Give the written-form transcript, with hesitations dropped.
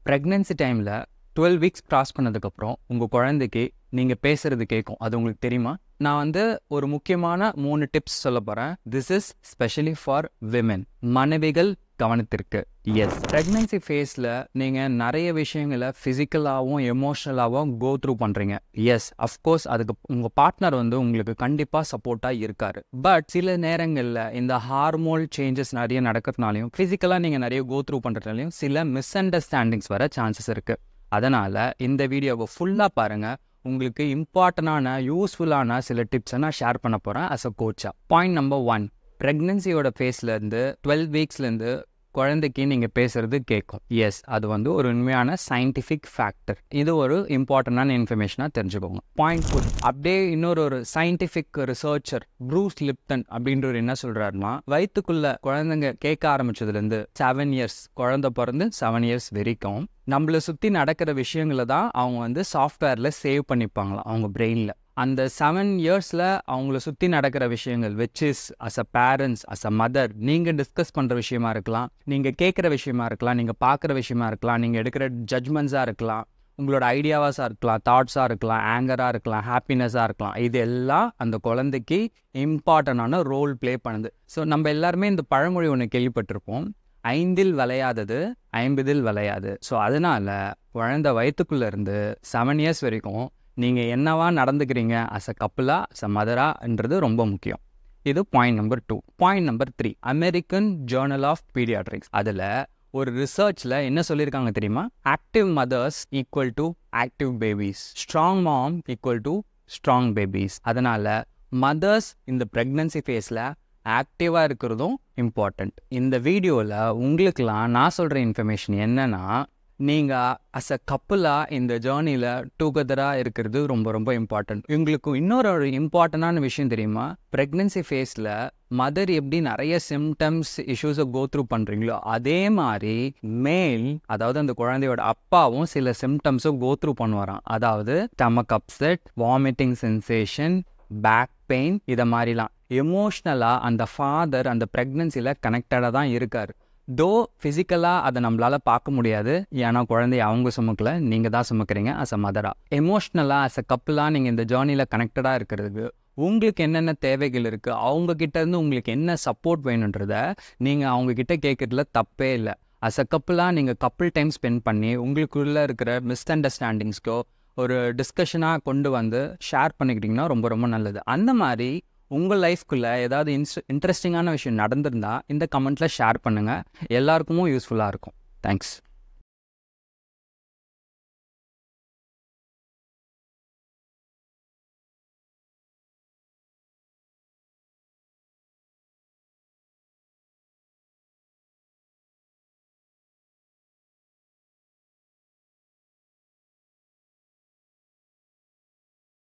Pregnancy டைமில் 12 weeks cross பண்ணதுக்கப்புறம் உங்கள் குழந்தைக்கு நீங்கள் பேசுகிறது கேட்கும். அது உங்களுக்கு தெரியுமா? நான் ஒரு முக்கியமான 3 டிப்ஸ் சொல்ல போகிறேன். This is specially for women. மனைவிகள் கவனத்திற்கு. எஸ், ப்ரெக்னென்சி ஃபேஸில் நீங்கள் நிறைய விஷயங்களை ஃபிசிக்கலாகவும் எமோஷ்னலாகவும் கோ த்ரூ பண்ணுறீங்க. எஸ், அஃப்கோர்ஸ் அதுக்கு உங்கள் பார்ட்னர் உங்களுக்கு கண்டிப்பாக சப்போர்ட்டாக இருக்காரு. பட் சில நேரங்களில் இந்த ஹார்மோன் சேஞ்சஸ் நிறைய நடக்கிறதுனாலையும் ஃபிசிக்கலாக நீங்கள் நிறைய கோ த்ரூ பண்ணுறதுனாலையும் சில மிஸ் அண்டர்ஸ்டாண்டிங்ஸ் வர சான்சஸ் இருக்குது. அதனால் இந்த வீடியோவை ஃபுல்லாக பாருங்கள். உங்களுக்கு இம்பார்ட்டண்டான யூஸ்ஃபுல்லான சில டிப்ஸை நான் ஷேர் பண்ண போகிறேன் அஸ் அ கோச்சா. பாயிண்ட் நம்பர் 1, ப்ரெக்னென்சியோட ஃபேஸ்லேருந்து 12 வீக்ஸ்லேருந்து குழந்தைக்கு நீங்கள் பேசுகிறது கேட்கும். எஸ், அது ஒரு உண்மையான சயின்டிஃபிக் ஃபேக்டர். இது ஒரு இம்பார்ட்டண்டான இன்ஃபர்மேஷனாக தெரிஞ்சுக்கோங்க. பாயிண்ட் 4, அப்படியே இன்னொரு சயின்டிஃபிக் ரிசர்ச்சர் ப்ரூஸ் லிப்டன் அப்படின்றவர் என்ன சொல்கிறாருன்னா, வயிற்றுக்குள்ள குழந்தைங்க கேட்க ஆரம்பிச்சதுலேருந்து 7 இயர்ஸ், குழந்தை பிறந்து 7 இயர்ஸ் வரைக்கும் நம்மளை சுற்றி நடக்கிற விஷயங்களை தான் அவங்க சாஃப்ட்வேரில் சேவ் பண்ணிப்பாங்களாம் அவங்க பிரெயினில். அந்த 7 இயர்ஸில் அவங்கள சுற்றி நடக்கிற விஷயங்கள் which is as a parents, as a mother, நீங்கள் டிஸ்கஸ் பண்ணுற விஷயமா இருக்கலாம், நீங்கள் கேட்குற விஷயமா இருக்கலாம், நீங்கள் பார்க்குற விஷயமா இருக்கலாம், நீங்கள் எடுக்கிற ஜட்ஜ்மெண்ட்ஸாக இருக்கலாம், உங்களோட ஐடியாவாஸாக இருக்கலாம், தாட்ஸாக இருக்கலாம், ஆங்கராக இருக்கலாம், ஹாப்பினஸாக இருக்கலாம். இது எல்லாம் அந்த குழந்தைக்கு இம்பார்ட்டண்டான ரோல் ப்ளே பண்ணுது. ஸோ நம்ம எல்லாருமே இந்த பழமொழி ஒன்று கேள்விப்பட்டிருப்போம், 5இல் விளையாதது 50இல் விளையாது. ஸோ அதனால் குழந்தை வயிற்றுக்குள்ளே இருந்து 7 இயர்ஸ் வரைக்கும் நீங்கள் என்னவா நடந்துக்கிறீங்க அஸ் அ கப்புலா, அஸ் அ மதரான்றது ரொம்ப முக்கியம். இது point number 2. Point number 3, American Journal of Pediatrics. அதில் ஒரு ரிசர்ச்சில் என்ன சொல்லியிருக்காங்க தெரியுமா? Active mothers equal to active babies, strong mom equal to strong babies. அதனால் மதர்ஸ் இந்த ப்ரெக்னன்சி ஃபேஸில் ஆக்டிவாக இருக்கிறதும் இம்பார்ட்டண்ட். இந்த வீடியோவில் உங்களுக்கெல்லாம் நான் சொல்கிற இன்ஃபர்மேஷன் என்னென்னா, நீங்கள் அஸ் அ கப்புலாக இந்த ஜேர்னியில் டுகெதராக இருக்கிறது ரொம்ப ரொம்ப இம்பார்ட்டண்ட். உங்களுக்கு இன்னொரு இம்பார்ட்டண்டான விஷயம் தெரியுமா? ப்ரெக்னென்சி ஃபேஸில் மதர் எப்படி நிறைய சிம்டம்ஸ் இஷ்யூஸை கோ த்ரூ பண்ணுறீங்களோ அதே மாதிரி மேல், அதாவது அந்த குழந்தையோட அப்பாவும் சில சிம்டம்ஸை கோ த்ரூ பண்ணுவாராம். அதாவது stomach upset, vomiting sensation, back pain, இதை மாதிரிலாம். எமோஷ்னலாக அந்த ஃபாதர் அந்த ப்ரெக்னென்சியில் கனெக்டடாக தான் இருக்கார். தோ ஃபிசிக்கலாக அதை நம்மளால் பார்க்க முடியாது, ஏன்னா குழந்தைய அவங்க சுமக்கலை, நீங்கள் தான் சுமக்கிறீங்க அஸ் அ மதராக. எமோஷ்னலாக அஸ் அ கப்புலாக நீங்கள் இந்த ஜேர்னியில் கனெக்டடாக இருக்கிறதுக்கு உங்களுக்கு என்னென்ன தேவைகள் இருக்குது, அவங்கக்கிட்டேருந்து உங்களுக்கு என்ன சப்போர்ட் வேணுன்றதை நீங்கள் அவங்கக்கிட்ட கேட்குறதுல தப்பே இல்லை. அஸ் அ கப்புலாக நீங்கள் கப்புள் டைம் ஸ்பெண்ட் பண்ணி உங்களுக்குள்ளே இருக்கிற மிஸ் அண்டர்ஸ்டாண்டிங்ஸ்க்கோ ஒரு டிஸ்கஷனாக கொண்டு ஷேர் பண்ணிக்கிட்டிங்கன்னா ரொம்ப ரொம்ப நல்லது. அந்த மாதிரி உங்கள் லைஃப்குள்ளே ஏதாவது இன்ட்ரெஸ்டிங்கான விஷயம் நடந்திருந்தால் இந்த கமெண்ட்டில் ஷேர் பண்ணுங்கள். எல்லாருக்குமே யூஸ்ஃபுல்லாக இருக்கும். தேங்க்ஸ்.